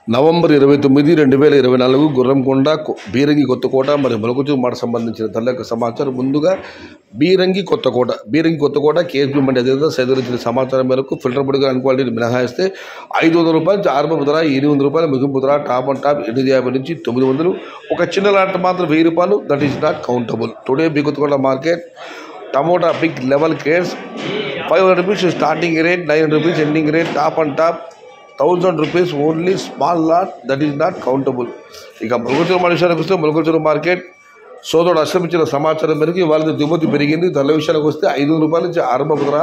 November 29, 2024 Gurramkonda బీరంగి Kothakota మరియు మొలకచూరు మాట సంబంధించిన ధరల సమాచారం. ముందుగా బీరంగి కొత్తకోట కేఎస్బీ మండి అధినేత సేకరించిన సమాచారం మేరకు ఫిల్టర్ పొడిగా అన్క్వాలిటీని మినహాయిస్తే 500 రూపాయల నుంచి ఆరంభ ధర, 800 రూపాయల ముగింపు ధర, టాప్ అండ్ టాప్ 850 నుంచి 900. ఒక చిన్న లాట్ మాత్రం 1000 రూపాయలు. That is not countable. Today B Kothakota market tomato big level cares 500 rupees starting rate, 900 rupees ending rate, top and top 1000 rupees only small lot. That is not countable. ఇక మొలకచూరు విషయానికి వస్తే మొలకచూరు market సోదరుడు అశ్రమించిన సమాచారం మేరకు ఇవాళ దిగుమతి పెరిగింది. ధరల విషయానికి వస్తే 500 రూపాయల నుంచి ఆరంభ ధర,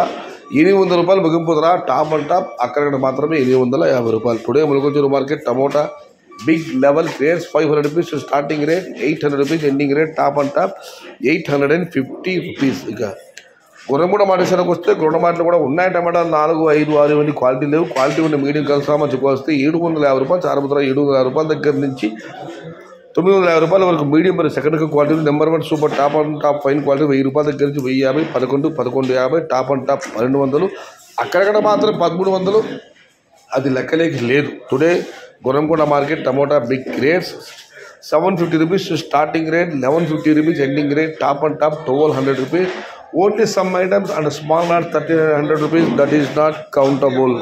800 రూపాయలు ముగింపు ధర, టాప్ అండ్ టాప్ అక్కడక్కడ మాత్రమే 850 రూపాయలు. Today Molakachuru market tomato big level crates 500 rupees starting rate, 800 rupees ending rate, top and top 850 rupees. ఇక గుర్రంగూడ మాటేసానికి వస్తే గుర్రమాటలు కూడా ఉన్నాయి. టమాటాలు 4, 5, 6 ఇవన్నీ క్వాలిటీ లేవు. క్వాలిటీ ఉన్న మీడియం కలుసామా చెప్పుకొస్తే 750 రూపాయలు ఆరంభ ధర, 750 రూపాయల దగ్గర నుంచి 950 రూపాయల వరకు మీడియం మరియు second quality. Number 1 super top and top fine quality 1000 రూపాయల దగ్గర నుంచి 1050, 11, 1150, టాప్ అండ్ టాప్ 1200, అక్కడక్కడ మాత్రం 1300. అది లెక్కలేకి లేదు. Today Gurramkonda market tomato big rates 750 rupees starting rate, 1150 rupees ending rate, top and top 1200 rupees. Only some items and small not 1300 rupees. That is not countable.